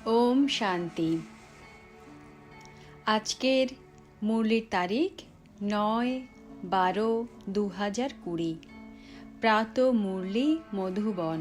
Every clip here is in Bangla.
ওম শান্তি। আজকের মুরলির তারিখ 9/12/2020। প্রাত মুরলি মধুবন।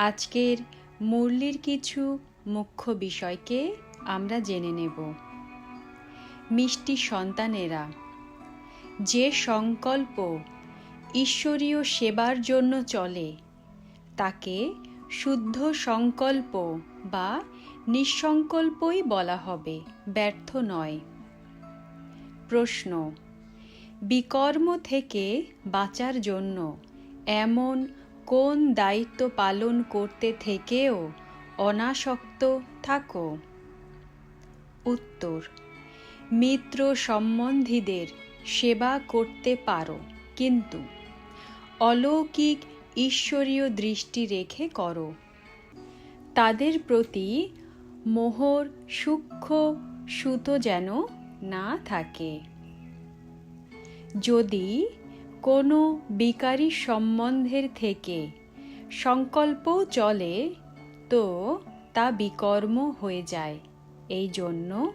আজকের মুরলির কিছু মুখ্য বিষয়কে আমরা জেনে নেব। মিষ্টি সন্তানেরা, যে সংকল্প ঈশ্বরীয় সেবার জন্য চলে তাকে শুদ্ধ সংকল্প বা নিঃসংকল্পই বলা হবে, ব্যর্থ নয়। প্রশ্ন: বিকর্ম থেকে বাঁচার জন্য এমন কোন দায়িত্ব পালন করতে থেকেও অনাসক্ত থাকো? উত্তর: মিত্র সম্বন্ধীদের সেবা করতে পারো, কিন্তু অলৌকিক ঈশ্বরীয় দৃষ্টি রেখে করো। তাদের প্রতি মোহর সূক্ষ্ম সুতো যেন না থাকে। যদি কোনো বিকারী সম্বন্ধের থেকে সংকল্পও চলে তো তা বিকর্ম হয়ে যায়। এই জন্য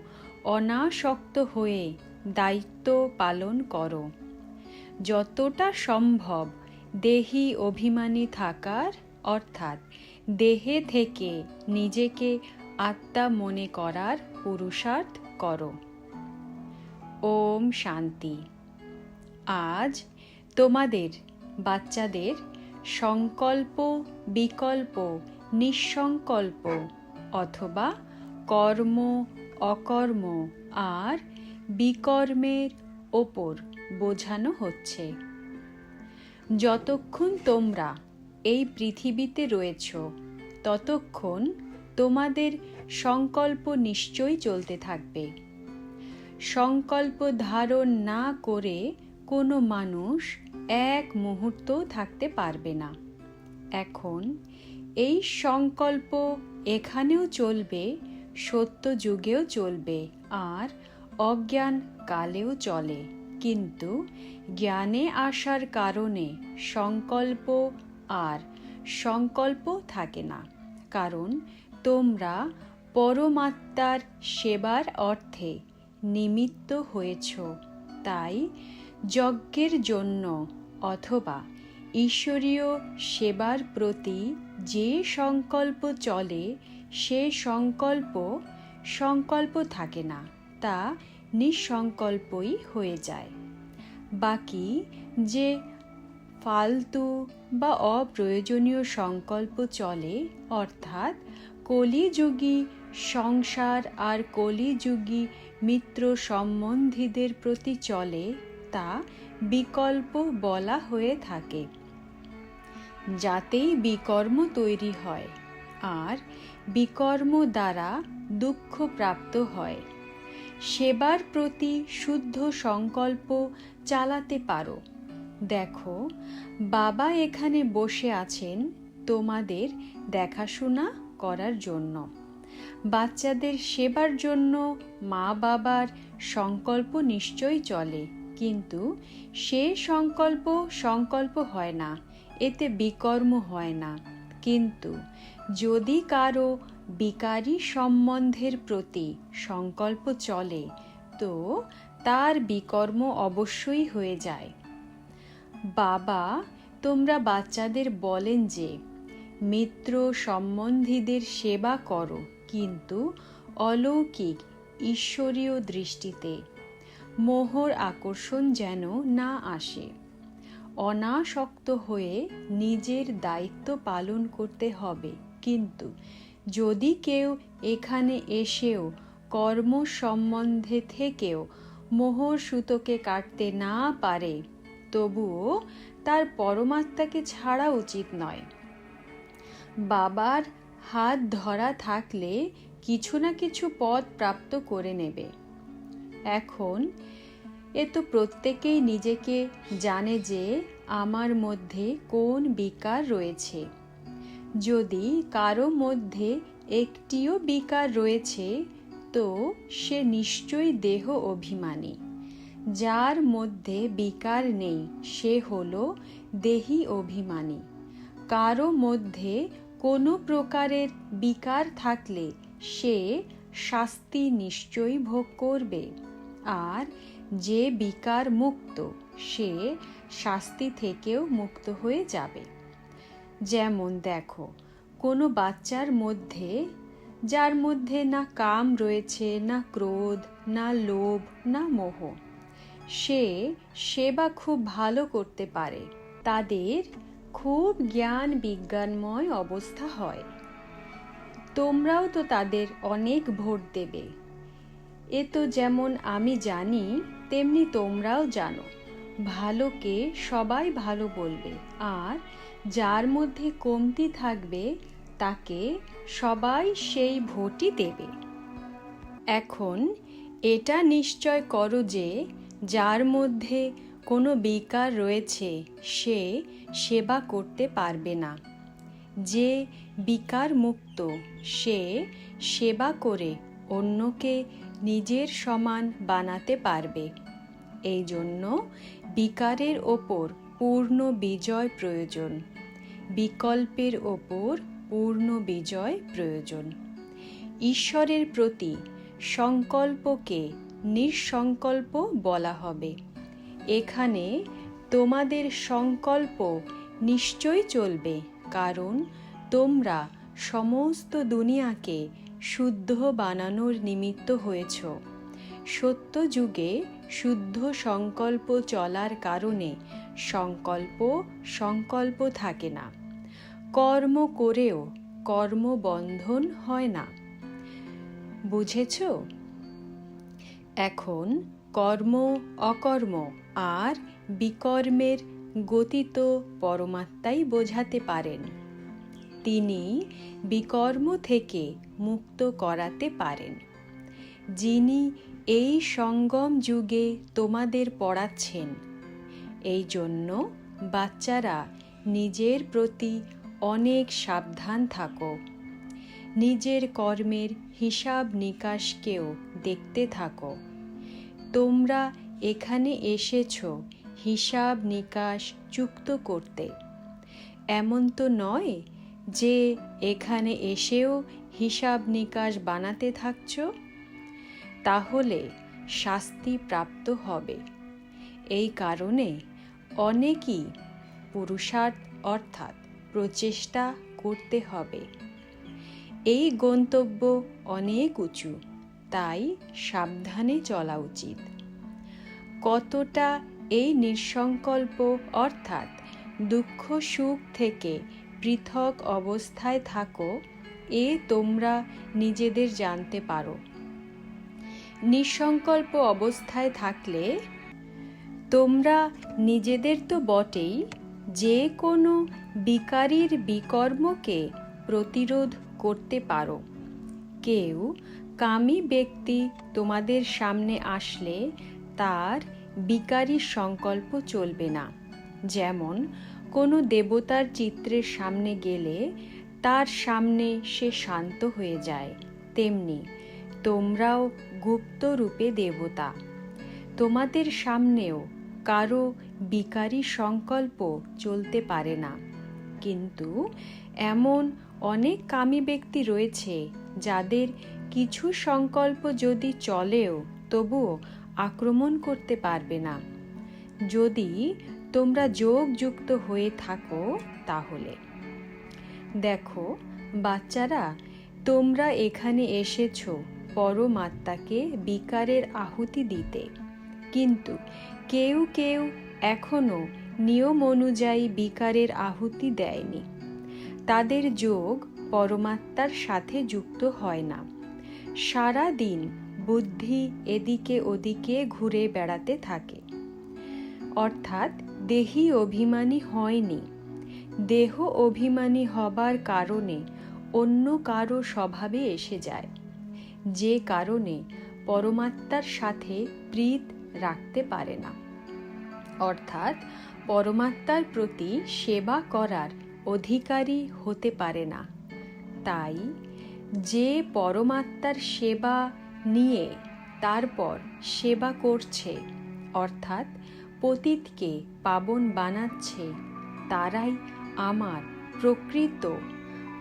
অনাসক্ত হয়ে দায়িত্ব পালন করো। যতটা সম্ভব দেহি অভিমানী থাকার, অর্থাৎ দেহে থেকে নিজেকে আত্মা মনে করার পুরুষার্থ করো। ওম শান্তি। আজ তোমাদের বাচ্চাদের সংকল্প, বিকল্প, নিঃসংকল্প অথবা কর্ম, অকর্ম আর বিকর্মের ওপর বোঝানো হচ্ছে। যতক্ষণ তোমরা এই পৃথিবীতে রয়েছ ততক্ষণ তোমাদের সংকল্প নিশ্চয়ই চলতে থাকবে। সংকল্প ধারণ না করে কোনো মানুষ এক মুহূর্ত থাকতে পারবে না। এখন এই সংকল্প এখানেও চলবে, সত্য যুগেও চলবে আর অজ্ঞান কালেও চলে, কিন্তু জ্ঞানে আসার কারণে সংকল্প আর সংকল্প থাকে না। কারণ তোমরা পরমাত্মার সেবার অর্থে নিমিত্ত হয়েছ। তাই যজ্ঞের জন্য অথবা ঈশ্বরীয় সেবার প্রতি যে সংকল্প চলে সে সংকল্প থাকে না, তা নিঃসংকল্পই হয়ে যায়। বাকি যে ফালতু বা অপ্রয়োজনীয় সংকল্প চলে, অর্থাৎ কলিযুগী সংসার আর কলিযুগী মিত্র সম্বন্ধীদের প্রতি চলে, তা বিকল্প বলা হয়ে থাকে। যাতেই বিকর্ম তৈরি হয় আর বিকর্ম দ্বারা দুঃখ প্রাপ্ত হয়। সেবার প্রতি শুদ্ধ সংকল্প চালাতে পারো। দেখো, বাবা এখানে বসে আছেন তোমাদের দেখাশোনা করার জন্য। বাচ্চাদের সেবার জন্য মা বাবার সংকল্প নিশ্চয়ই চলে, কিন্তু সে সংকল্প হয় না, এতে বিকর্ম হয় না। কিন্তু যদি কারো বিকারী সম্বন্ধের প্রতি সংকল্প চলে তো তার বিকর্ম অবশ্যই হয়ে যায়। বাবা তোমরা বাচ্চাদের বলেন যে মিত্র সম্বন্ধীদের সেবা করো, কিন্তু অলৌকিক ঈশ্বরীয় দৃষ্টিতে। মোহর আকর্ষণ যেন না আসে। অনাসক্ত হয়ে নিজের দায়িত্ব পালন করতে হবে, কিন্তু যদি কেউ এখানে এসেও কর্ম সম্বন্ধে থেকেও মোহর সুতোকে কাটতে না পারে, তবুও তার পরমাত্মাকে ছাড়া উচিত নয়। বাবার হাত ধরা থাকলে কিছু না কিছু পদ প্রাপ্ত করে নেবে। এখন এ তো প্রত্যেকেই নিজেকে জানে যে আমার মধ্যে কোন বিকার রয়েছে। যদি কারো মধ্যে একটিও বিকার রয়েছে তো সে নিশ্চয়ই দেহ অভিমানী। যার মধ্যে বিকার নেই সে হলো দেহি অভিমানী। কারো মধ্যে কোনো প্রকারের বিকার থাকলে সে শাস্তি নিশ্চয়ই ভোগ করবে, আর যে বিকার মুক্ত সে শাস্তি থেকেও মুক্ত হয়ে যাবে। যেমন দেখো, কোনো বাচ্চার মধ্যে, যার মধ্যে না কাম রয়েছে, না ক্রোধ, না লোভ, না মোহ, সে সেবা খুব ভালো করতে পারে, তাদের খুব জ্ঞান বিজ্ঞানময় অবস্থা হয়। তোমরাও তো তাদের অনেক ভোট দেবে। এ তো যেমন আমি জানি তেমনি তোমরাও জানো, ভালোকে সবাই ভালো বলবে, আর যার মধ্যে কমতি থাকবে তাকে সবাই সেই ভোটই দেবে। এখন এটা নিশ্চয় করো যে যার মধ্যে কোনো বিকার রয়েছে সে সেবা করতে পারবে না। যে বিকার মুক্ত সে সেবা করে অন্যকে নিজের সমান বানাতে পারবে। এই জন্য বিকারের ওপর পূর্ণ বিজয় প্রয়োজন, বিকল্পের ওপর পূর্ণ বিজয় প্রয়োজন। ঈশ্বরের প্রতি সংকল্পকে নিঃসংকল্প বলা হবে। এখানে তোমাদের সংকল্প নিশ্চয় চলবে, কারণ তোমরা সমস্ত দুনিয়াকে শুদ্ধ বানানোর নিমিত্ত হয়েছ। সত্য যুগে শুদ্ধ সংকল্প চলার কারণে সংকল্প থাকে না। কর্ম করেও কর্মবন্ধন হয় না। বুঝেছ? এখন কর্ম অকর্ম আর বিকর্মের গতি তো পরমাত্মাই বোঝাতে পারেন। তিনি বিকর্ম থেকে মুক্ত করাতে পারেন। যিনি এই সঙ্গম যুগে তোমাদের পড়াচ্ছেন। এই জন্য বাচ্চারা নিজের প্রতি অনেক সাবধান থাকো। নিজের কর্মের হিসাব নিকাশকেও দেখতে থাকো। তোমরা এখানে এসেছো হিসাব নিকাশ চুক্ত করতে। এমন তো নয় যে এখানে এসেও হিসাব নিকাশ বানাতে থাকছ, তাহলে শাস্তি প্রাপ্ত হবে। এই কারণে অনেকই পুরুষার্থ অর্থাৎ প্রচেষ্টা করতে হবে। এই গন্তব্য অনেক উঁচু, তাই সাবধানে চলা উচিত। কতটা এই নিঃসংকল্প অর্থাৎ দুঃখ সুখ থেকে পৃথক অবস্থায় থাকো, এ তোমরা নিজেদের জানতে পারো। নিঃসংকল্প অবস্থায় থাকলে তোমরা নিজেদের তো বটেই, যে কোনো বিকারীর বিকর্মকে প্রতিরোধ করতে পারো। কেউ কামী ব্যক্তি তোমাদের সামনে আসলে তার বিকারী সংকল্প চলবে না। যেমন কোনো দেবতার চিত্রের সামনে গেলে তার সামনে সে শান্ত হয়ে যায়, তেমনি তোমরাও গুপ্ত রূপে দেবতা। তোমাদের সামনেও কারো বিকারী সংকল্প চলতে পারে না। কিন্তু এমন অনেক কামী ব্যক্তি রয়েছে যাদের কিছু সংকল্প যদি চলেও তবুও আক্রমণ করতে পারবে না, যদি তোমরা যোগযুক্ত হয়ে থাকো তাহলে। দেখো বাচ্চারা, তোমরা এখানে এসেছো পরমাত্মাকে বিকারের আহুতি দিতে, কিন্তু কেউ কেউ এখনো নিয়ম অনুযায়ী বিকারের আহুতি দেয়নি। তাদের যোগ পরমাত্মার সাথে যুক্ত হয় না। সারা দিন বুদ্ধি এদিকে ওদিকে ঘুরে বেড়াতে থাকে, অর্থাৎ দেহি অভিমানী হয়নি। দেহ অভিমানী হবার কারণে অন্য কারো স্বভাবে এসে যায়, যে কারণে পরমাত্মার সাথে প্রীত রাখতে পারে না, অর্থাৎ পরমাত্মার প্রতি সেবা করার অধিকারী হতে পারে না। তাই যে পরমাত্মার সেবা নিয়ে তারপর সেবা করছে, অর্থাৎ পতিতকে পাবন বানাচ্ছে, তারাই আমার প্রকৃত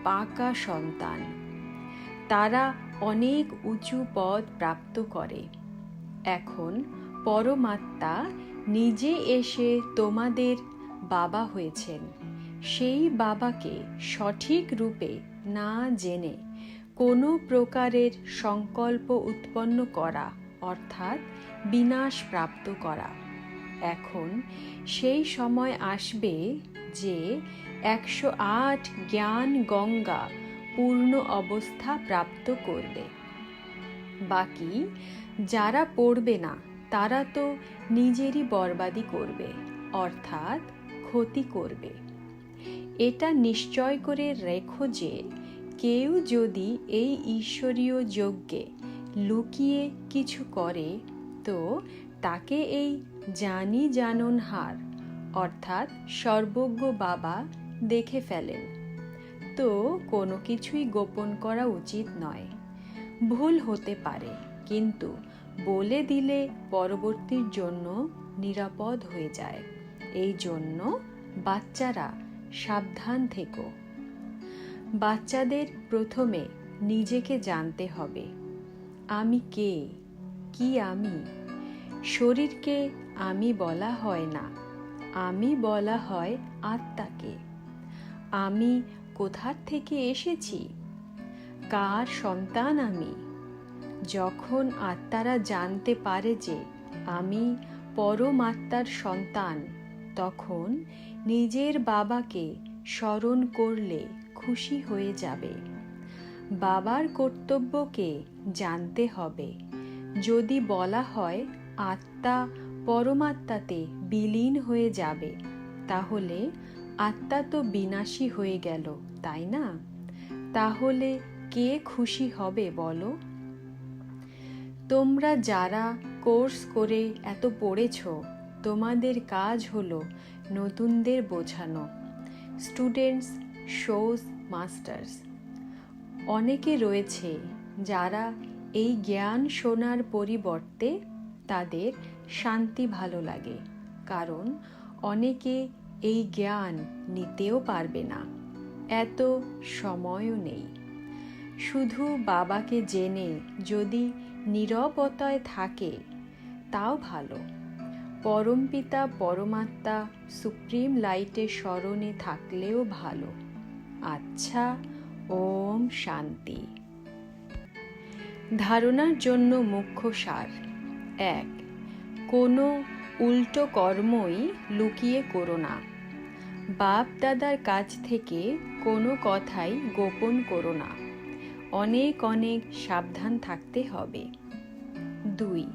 পাকা সন্তান। তারা অনেক উঁচু পদ প্রাপ্ত করে। এখন পরমাত্মা নিজে এসে তোমাদের বাবা হয়েছেন। সেই বাবাকে সঠিক রূপে না জেনে কোনো প্রকারের সংকল্প উৎপন্ন করা অর্থাৎ বিনাশ প্রাপ্ত করা। এখন সেই সময় আসবে যে 108 জ্ঞান গঙ্গা পূর্ণ অবস্থা প্রাপ্ত করবে। বাকি যারা পড়বে না তারা তো নিজেরই বরবাদি করবে অর্থাৎ ক্ষতি করবে। এটা নিশ্চয় করে রেখো যে কেউ যদি এই ঈশ্বরীয় যজ্ঞে লুকিয়ে কিছু করে তো তাকে এই জাননহার অর্থাৎ সর্বজ্ঞ বাবা দেখে ফেলেন। তো কোনো কিছুই গোপন করা উচিত নয়। ভুল হতে পারে, কিন্তু বলে দিলে পরবর্তীর জন্য নিরাপদ হয়ে যায়। এই জন্য বাচ্চারা সাবধান থেকো। বাচ্চাদের প্রথমে নিজেকে জানতে হবে, আমি কে, কি আমি। শরীরকে আমি বলা হয় না, আমি বলা হয় আত্মাকে। আমি কোথা থেকে এসেছি, কার সন্তান আমি। যখন আত্মারা জানতে পারে যে আমি পরমাত্মার সন্তান, তখন নিজের বাবাকে স্মরণ করলে খুশি হয়ে যাবে। বাবার কর্তব্যকে জানতে হবে। যদি বলা হয় আত্মা পরমাত্মাতে বিলীন হয়ে যাবে, তাহলে আত্মা তো বিনাশী হয়ে গেল, তাই না? তাহলে কে খুশি হবে বলো? তোমরা যারা কোর্স করে এত পড়েছ, তোমাদের কাজ হলো নতুনদের বোঝানো। Students shows masters. অনেকে রয়েছে যারা এই জ্ঞান শোনার পরিবর্তে তাদের শান্তি ভালো লাগে, কারণ অনেকে এই জ্ঞান নিতেও পারবে না, এত সময়ও নেই। শুধু বাবাকে জেনে যদি নীরবতায় থাকে তাও ভালো। পরমপিতা পরমাত্মা সুপ্রিম লাইটের স্মরণে থাকলেও ভালো। আচ্ছা, ওম শান্তি। ধারণার জন্য মুখ্য সার। 1. কোনো উল্টো কর্মই লুকিয়ে করো না। বাপ দাদার কাছ থেকে কোনো কথাই গোপন করো না। অনেক অনেক সাবধান থাকতে হবে। 2.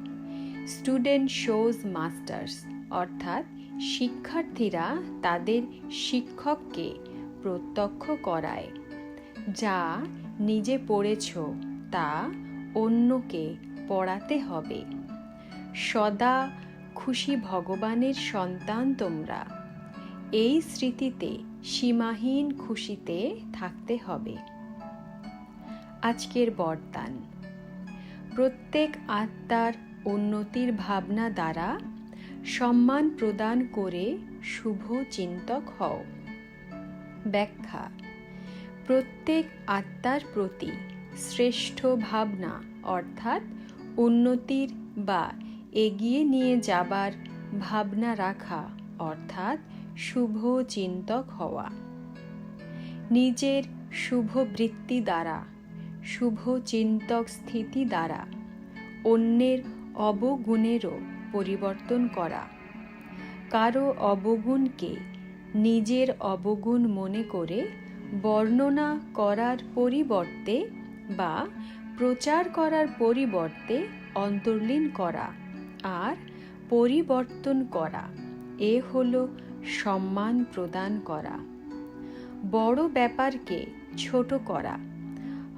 স্টুডেন্ট শোজ মাস্টার্স, অর্থাৎ শিক্ষার্থীরা তাদের শিক্ষককে প্রত্যক্ষ করায়। যা নিজে পড়েছ তা অন্যকে পড়াতে হবে। সদা খুশি ভগবানের সন্তান তোমরা। এই স্মৃতিতে সীমাহীন খুশিতে থাকতে হবে। আজকের বরদান। প্রত্যেক আত্মার উন্নতির ভাবনা দ্বারা সম্মান প্রদান করে শুভ চিন্তক হও। ব্যাখ্যা। প্রত্যেক আত্মার প্রতি শ্রেষ্ঠ ভাবনা অর্থাৎ উন্নতির বা এগিয়ে নিয়ে যাবার ভাবনা রাখা অর্থাৎ শুভ চিন্তক হওয়া। নিজের শুভ বৃত্তি দ্বারা, শুভ চিন্তক স্থিতি দ্বারা অন্যের অবগুণেরও পরিবর্তন করা। কারো অবগুণকে নিজের অবগুণ মনে করে বর্ণনা করার পরিবর্তে বা প্রচার করার পরিবর্তে অন্তর্লীন করা আর পরিবর্তন করা, এ হলো সম্মান প্রদান করা। বড় ব্যাপারকে ছোট করা,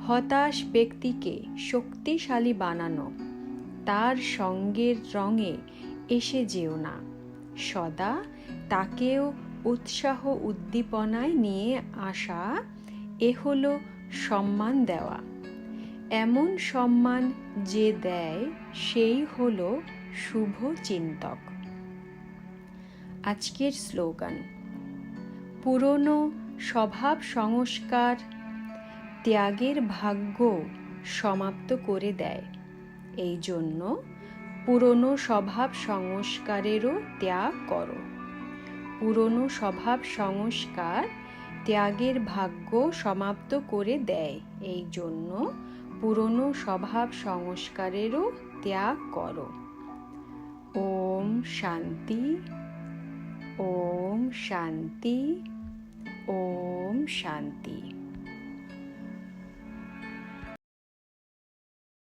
হতাশ ব্যক্তিকে শক্তিশালী বানানো। তার সঙ্গের রঙে এসে যেও না, সদা তাকেও উৎসাহ উদ্দীপনায় নিয়ে আসা, এ হলো সম্মান দেওয়া। এমন সম্মান যে দেয় সেই হলো শুভ চিন্তক। আজকের স্লোগান। পুরনো স্বভাব সংস্কার ত্যাগের ভাগ্য সমাপ্ত করে দেয়। এই জন্য পুরনো স্বভাব সংস্কারেরও ত্যাগ করো। পুরনো স্বভাব সংস্কার ত্যাগের ভাগ্য সমাপ্ত করে দেয়। এই জন্য পুরনো স্বভাব সংস্কারেরও ত্যাগ করো। ওম শান্তি, ওম শান্তি, ওম শান্তি।